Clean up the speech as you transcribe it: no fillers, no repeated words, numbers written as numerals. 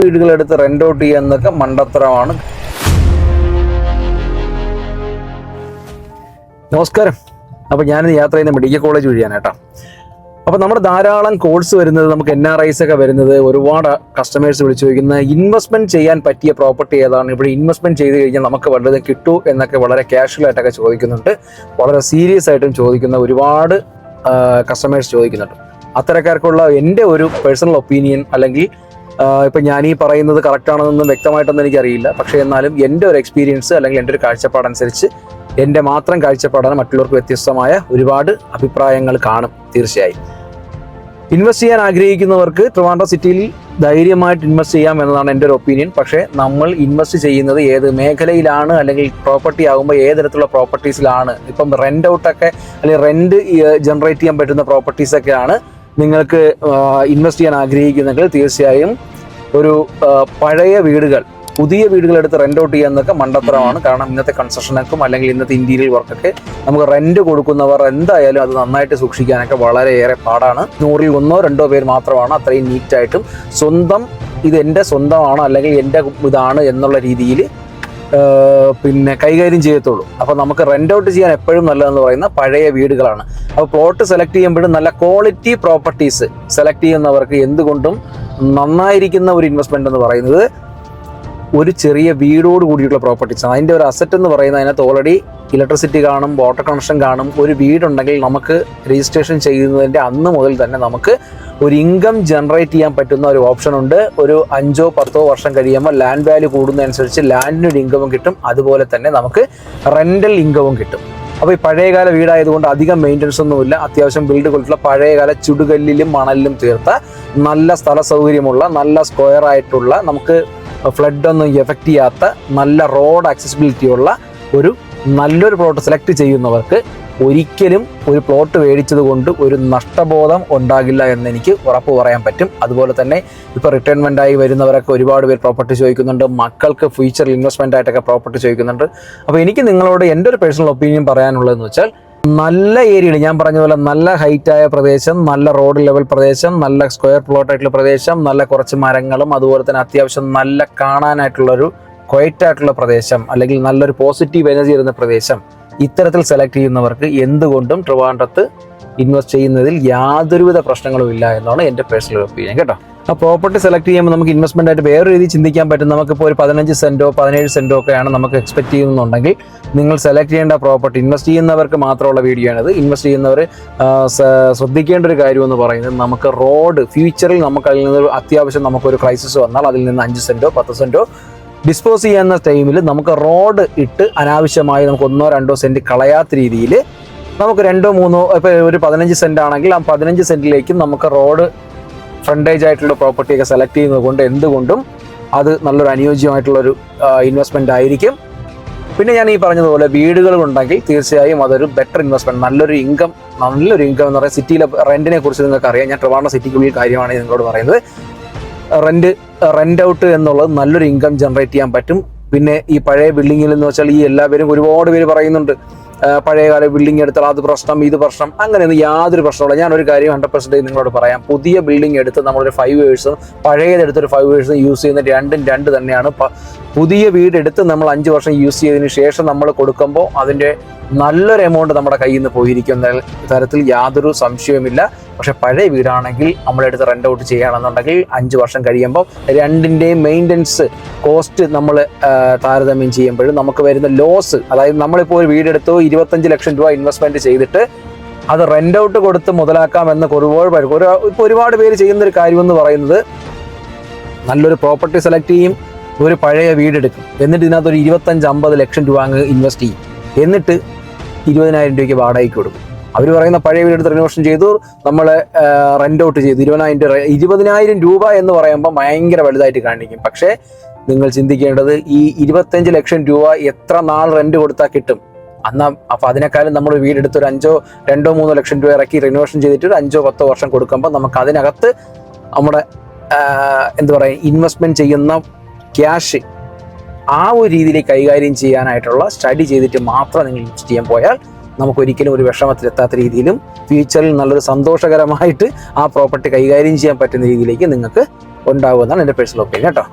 വീടുകളെടുത്ത് rent out ചെയ്യുന്നതൊക്കെ മണ്ടത്തരമാണ്. നമസ്കാരം. അപ്പോൾ ഞാനിന്ന് യാത്ര ചെയ്യുന്ന മെഡിക്കൽ കോളേജ് വഴിയാണ് കേട്ടോ. അപ്പോൾ നമ്മുടെ ധാരാളം കോഴ്സ് വരുന്നത്, നമുക്ക് NRIs ഒക്കെ വരുന്നത്, ഒരുപാട് കസ്റ്റമേഴ്സ് വിളിച്ചു ചോദിക്കുന്ന ഇൻവെസ്റ്റ്മെന്റ് ചെയ്യാൻ പറ്റിയ പ്രോപ്പർട്ടി ഏതാണ്, ഇവിടെ ഇൻവെസ്റ്റ്മെന്റ് ചെയ്ത് കഴിഞ്ഞാൽ നമുക്ക് വല്ലതും കിട്ടൂ എന്നൊക്കെ വളരെ കാഷ്വൽ ആയിട്ടൊക്കെ ചോദിക്കുന്നുണ്ട്. വളരെ സീരിയസ് ആയിട്ടും ചോദിക്കുന്ന ഒരുപാട് കസ്റ്റമേഴ്സ് ചോദിക്കുന്നുണ്ട്. അത്തരക്കാർക്കുള്ള എൻ്റെ ഒരു പേഴ്സണൽ ഒപ്പീനിയൻ, അല്ലെങ്കിൽ ഇപ്പം ഞാൻ ഈ പറയുന്നത് കറക്റ്റാണെന്നൊന്നും വ്യക്തമായിട്ടൊന്നും എനിക്കറിയില്ല, പക്ഷേ എന്നാലും എൻ്റെ ഒരു എക്സ്പീരിയൻസ് അല്ലെങ്കിൽ എൻ്റെ ഒരു കാഴ്ചപ്പാടനുസരിച്ച്, എൻ്റെ മാത്രം കാഴ്ചപ്പാടാണ്, മറ്റുള്ളവർക്ക് വ്യത്യസ്തമായ ഒരുപാട് അഭിപ്രായങ്ങൾ കാണും തീർച്ചയായും. ഇൻവെസ്റ്റ് ചെയ്യാൻ ആഗ്രഹിക്കുന്നവർക്ക് ട്രിവാൻഡ്രം സിറ്റിയിൽ ധൈര്യമായിട്ട് ഇൻവെസ്റ്റ് ചെയ്യാം എന്നതാണ് എൻ്റെ ഒരു ഒപ്പീനിയൻ. പക്ഷേ നമ്മൾ ഇൻവെസ്റ്റ് ചെയ്യുന്നത് ഏത് മേഖലയിലാണ്, അല്ലെങ്കിൽ പ്രോപ്പർട്ടി ആകുമ്പോൾ ഏതരത്തിലുള്ള പ്രോപ്പർട്ടീസിലാണ്. ഇപ്പം റെൻ്റ് ഔട്ടൊക്കെ അല്ലെങ്കിൽ റെൻറ്റ് ജനറേറ്റ് ചെയ്യാൻ പറ്റുന്ന പ്രോപ്പർട്ടീസൊക്കെയാണ് നിങ്ങൾക്ക് ഇൻവെസ്റ്റ് ചെയ്യാൻ ആഗ്രഹിക്കുന്നെങ്കിൽ തീർച്ചയായും ഒരു പഴയ വീടുകൾ, പുതിയ വീടുകളെടുത്ത് റെന്റ് ഔട്ട് ചെയ്യാന്നൊക്കെ മണ്ടത്തരമാണ്. കാരണം ഇന്നത്തെ കൺസ്ട്രക്ഷനൊക്കെ അല്ലെങ്കിൽ ഇന്നത്തെ ഇന്റീരിയൽ വർക്കൊക്കെ നമുക്ക് റെന്റ് കൊടുക്കുന്നവർ എന്തായാലും അത് നന്നായിട്ട് സൂക്ഷിക്കാനൊക്കെ വളരെയേറെ പാടാണ്. 100ൽ 1 or 2 പേര് മാത്രമാണ് അത്രയും നീറ്റായിട്ടും സ്വന്തം ഇത് എൻ്റെ സ്വന്തമാണ് അല്ലെങ്കിൽ എൻ്റെ ഇതാണ് എന്നുള്ള രീതിയിൽ പിന്നെ കൈകാര്യം ചെയ്യത്തുള്ളൂ. അപ്പോൾ നമുക്ക് റെന്റ് ഔട്ട് ചെയ്യാൻ എപ്പോഴും നല്ലതെന്ന് പറയുന്ന പഴയ വീടുകളാണ്. അപ്പോൾ പ്ലോട്ട് സെലക്ട് ചെയ്യുമ്പോഴും നല്ല ക്വാളിറ്റി പ്രോപ്പർട്ടീസ് സെലക്ട് ചെയ്യുന്നവർക്ക് എന്തുകൊണ്ടും നന്നായിരിക്കുന്ന ഒരു ഇൻവെസ്റ്റ്മെന്റ് എന്ന് പറയുന്നത് ഒരു ചെറിയ വീടോട് കൂടിയിട്ടുള്ള പ്രോപ്പർട്ടീസ്. അതിൻ്റെ ഒരു അസറ്റ് എന്ന് പറയുന്നത്, അതിനകത്ത് ഓൾറെഡി ഇലക്ട്രിസിറ്റി കാണും, വാട്ടർ കണക്ഷൻ കാണും. ഒരു വീടുണ്ടെങ്കിൽ നമുക്ക് രജിസ്ട്രേഷൻ ചെയ്യുന്നതിൻ്റെ അന്ന് മുതൽ തന്നെ നമുക്ക് ഒരു ഇൻകം ജനറേറ്റ് ചെയ്യാൻ പറ്റുന്ന ഒരു ഓപ്ഷൻ ഉണ്ട്. ഒരു 5 or 10 വർഷം കഴിയുമ്പോൾ ലാൻഡ് വാല്യൂ കൂടുന്നതനുസരിച്ച് ലാൻഡിനൊരു ഇൻകവും കിട്ടും, അതുപോലെ തന്നെ നമുക്ക് റെൻ്റൽ ഇൻകവും കിട്ടും. അപ്പോൾ ഈ പഴയകാല വീടായതുകൊണ്ട് അധികം മെയിൻ്റനൻസ് ഒന്നുമില്ല. അത്യാവശ്യം ബിൽഡ് കൊടുത്തുള്ള പഴയകാല ചുടുകല്ലിലും മണലിലും തീർത്ത നല്ല സ്ഥല സൗകര്യമുള്ള, നല്ല സ്ക്വയർ ആയിട്ടുള്ള, നമുക്ക് ഫ്ലഡ് ഒന്നും എഫക്റ്റ് ചെയ്യാത്ത, നല്ല റോഡ് ആക്സസിബിലിറ്റി ഉള്ള ഒരു നല്ലൊരു പ്ലോട്ട് സെലക്ട് ചെയ്യുന്നവർക്ക് ഒരിക്കലും ഒരു പ്ലോട്ട് മേടിച്ചത് കൊണ്ട് ഒരു നഷ്ടബോധം ഉണ്ടാകില്ല എന്ന് എനിക്ക് ഉറപ്പ് പറയാൻ പറ്റും. അതുപോലെ തന്നെ ഇപ്പോൾ റിട്ടയർമെൻ്റ് ആയി വരുന്നവരൊക്കെ ഒരുപാട് പേര് പ്രോപ്പർട്ടി ചോദിക്കുന്നുണ്ട്, മക്കൾക്ക് ഫ്യൂച്ചറിൽ ഇൻവെസ്റ്റ്മെൻ്റ് ആയിട്ടൊക്കെ പ്രോപ്പർട്ടി ചോദിക്കുന്നുണ്ട്. അപ്പോൾ എനിക്ക് നിങ്ങളോട് എൻ്റെ ഒരു പേഴ്സണൽ ഒപ്പീനിയൻ പറയാനുള്ളതെന്ന് വെച്ചാൽ, നല്ല ഏരിയയിൽ ഞാൻ പറഞ്ഞ പോലെ നല്ല ഹൈറ്റായ പ്രദേശം, നല്ല റോഡ് ലെവൽ പ്രദേശം, നല്ല സ്ക്വയർ പ്ലോട്ടായിട്ടുള്ള പ്രദേശം, നല്ല കുറച്ച് മരങ്ങളും അതുപോലെ തന്നെ അത്യാവശ്യം നല്ല കാണാനായിട്ടുള്ളൊരു ക്വയറ്റായിട്ടുള്ള പ്രദേശം, അല്ലെങ്കിൽ നല്ലൊരു പോസിറ്റീവ് എനർജി വരുന്ന പ്രദേശം, ഇത്തരത്തിൽ സെലക്ട് ചെയ്യുന്നവർക്ക് എന്തുകൊണ്ടും ട്രിവാൻഡ്രത്ത് ഇൻവെസ്റ്റ് ചെയ്യുന്നതിൽ യാതൊരുവിധ പ്രശ്നങ്ങളും ഇല്ല എന്നാണ് എൻ്റെ പേഴ്സണൽ ഒപ്പീനിയൻ കേട്ടോ. ആ പ്രോപ്പർട്ടി സെലക്ട് ചെയ്യുമ്പോൾ നമുക്ക് ഇൻവെസ്റ്റ്മെൻ്റ് ആയിട്ട് വേറെ രീതിയിൽ ചിന്തിക്കാൻ പറ്റും. നമുക്കിപ്പോൾ ഒരു 15 സെൻറ്റോ 17 സെൻറ്റോ ഒക്കെയാണ് നമുക്ക് എക്സ്പെക്ട് ചെയ്യുന്നുണ്ടെങ്കിൽ നിങ്ങൾ സെലക്ട് ചെയ്യേണ്ട പ്രോപ്പർട്ടി, ഇൻവെസ്റ്റ് ചെയ്യുന്നവർക്ക് മാത്രമുള്ള വീഡിയോ ആണിത്. ഇൻവെസ്റ്റ് ചെയ്യുന്നവർ ശ്രദ്ധിക്കേണ്ട ഒരു കാര്യം എന്ന് പറയുന്നത്, നമുക്ക് റോഡ് ഫ്യൂച്ചറിൽ നമുക്ക് അതിൽ നിന്ന് അത്യാവശ്യം നമുക്കൊരു ക്രൈസിസ് വന്നാൽ അതിൽ നിന്ന് 5 സെൻറ്റോ 10 സെൻറ്റോ ഡിസ്പോസ് ചെയ്യുന്ന ടൈമിൽ നമുക്ക് റോഡ് ഇട്ട് അനാവശ്യമായി നമുക്ക് 1 or 2 സെൻറ്റ് കളയാത്ത രീതിയിൽ നമുക്ക് 2 or 3, ഇപ്പോൾ ഒരു 15 സെൻറ്റ് ആണെങ്കിൽ ആ 15 സെൻറ്റിലേക്കും നമുക്ക് റോഡ് ഫ്രണ്ടേജ് ആയിട്ടുള്ള പ്രോപ്പർട്ടിയൊക്കെ സെലക്ട് ചെയ്യുന്നത് കൊണ്ട് എന്തുകൊണ്ടും അത് നല്ലൊരു അനുയോജ്യമായിട്ടുള്ളൊരു ഇൻവെസ്റ്റ്മെൻ്റ് ആയിരിക്കും. പിന്നെ ഞാൻ ഈ പറഞ്ഞതുപോലെ വീടുകളുണ്ടെങ്കിൽ തീർച്ചയായും അതൊരു ബെറ്റർ ഇൻവെസ്റ്റ്മെൻറ്റ്, നല്ലൊരു ഇൻകം എന്ന് പറയുന്നത്. സിറ്റിയിലെ റെൻറ്റിനെ കുറിച്ച് നിങ്ങൾക്ക് അറിയാം. ഞാൻ ട്രിവാൻഡ്രം സിറ്റിക്കുള്ളിൽ കാര്യമാണ് നിങ്ങളോട് പറയുന്നത്. റെന്റ് ഔട്ട് എന്നുള്ളത് നല്ലൊരു ഇൻകം ജനറേറ്റ് ചെയ്യാൻ പറ്റും. പിന്നെ ഈ പഴയ ബിൽഡിങ്ങിൽ എന്ന് വെച്ചാൽ, ഈ എല്ലാവരും ഒരുപാട് പേര് പറയുന്നുണ്ട് പഴയകാല ബിൽഡിംഗ് എടുത്താൽ അത് പ്രശ്നം, ഇത് പ്രശ്നം. അങ്ങനെയൊന്നും യാതൊരു പ്രശ്നമില്ല. ഞാനൊരു കാര്യം 100% നിങ്ങളോട് പറയാം. പുതിയ ബിൽഡിംഗ് എടുത്ത് നമ്മളൊരു 5 years പഴയതെടുത്തൊരു 5 years യൂസ് ചെയ്യുന്ന രണ്ടും രണ്ട് തന്നെയാണ്. പുതിയ വീടെടുത്ത് നമ്മൾ 5 വർഷം യൂസ് ചെയ്തതിന് ശേഷം നമ്മൾ കൊടുക്കുമ്പോൾ അതിൻ്റെ നല്ലൊരു എമൗണ്ട് നമ്മുടെ കയ്യിൽ നിന്ന് പോയിരിക്കുന്ന തരത്തിൽ യാതൊരു സംശയവുമില്ല. പക്ഷെ പഴയ വീടാണെങ്കിൽ നമ്മളെടുത്ത് റെന്റ് ഔട്ട് ചെയ്യുകയാണെന്നുണ്ടെങ്കിൽ 5 വർഷം കഴിയുമ്പോൾ രണ്ടിൻ്റെയും മെയിൻ്റനൻസ് കോസ്റ്റ് നമ്മൾ താരതമ്യം ചെയ്യുമ്പോഴും നമുക്ക് വരുന്ന ലോസ്, അതായത് നമ്മളിപ്പോൾ ഒരു വീടെടുത്ത് 25 ലക്ഷം രൂപ ഇൻവെസ്റ്റ്മെന്റ് ചെയ്തിട്ട് അത് റെന്റ് ഔട്ട് കൊടുത്ത് മുതലാക്കാമെന്ന് ഒരുപാട് പേര് ചെയ്യുന്നൊരു കാര്യമെന്ന് പറയുന്നത്, നല്ലൊരു പ്രോപ്പർട്ടി സെലക്ട് ചെയ്യും, ഒരു പഴയ വീടെടുക്കും, എന്നിട്ട് ഇതിനകത്തൊരു 25-50 ലക്ഷം രൂപ അങ്ങ് ഇൻവെസ്റ്റ് ചെയ്യും, എന്നിട്ട് 20,000 രൂപയ്ക്ക് വാടകയ്ക്ക് കൊടുക്കും. അവർ പറയുന്ന പഴയ വീടെടുത്ത് റിനോവേഷൻ ചെയ്തു, നമ്മൾ റെന്റ് ഔട്ട് ചെയ്തു 20,000 രൂപ എന്ന് പറയുമ്പോൾ ഭയങ്കര വലുതായിട്ട് കാണിക്കും. പക്ഷേ നിങ്ങൾ ചിന്തിക്കേണ്ടത്, ഈ 25 ലക്ഷം രൂപ എത്ര നാൾ റെന്റ് കൊടുത്താൽ കിട്ടും? അപ്പോൾ അതിനേക്കാളും നമ്മൾ വീടെടുത്ത് ഒരു 2-3 ലക്ഷം രൂപ ഇറക്കി റിനോവേഷൻ ചെയ്തിട്ട് ഒരു 5-10 വർഷം കൊടുക്കുമ്പോൾ നമുക്ക് അതിനകത്ത് നമ്മുടെ ഇൻവെസ്റ്റ്മെന്റ് ചെയ്യുന്ന ക്യാഷ് ആ ഒരു രീതിയിൽ കൈകാര്യം ചെയ്യാനായിട്ടുള്ള സ്റ്റഡി ചെയ്തിട്ട് മാത്രം നിങ്ങൾ ഇൻവെസ്റ്റ് ചെയ്യാൻ പോയാൽ നമുക്കൊരിക്കലും ഒരു വിഷമത്തിലെത്താത്ത രീതിയിലും ഫ്യൂച്ചറിൽ നല്ലൊരു സന്തോഷകരമായിട്ട് ആ പ്രോപ്പർട്ടി കൈകാര്യം ചെയ്യാൻ പറ്റുന്ന രീതിയിലേക്ക് നിങ്ങൾക്ക് ഉണ്ടാകുമെന്നാണ് എൻ്റെ പേഴ്സണൽ ഒപ്പീനിയൻ കേട്ടോ.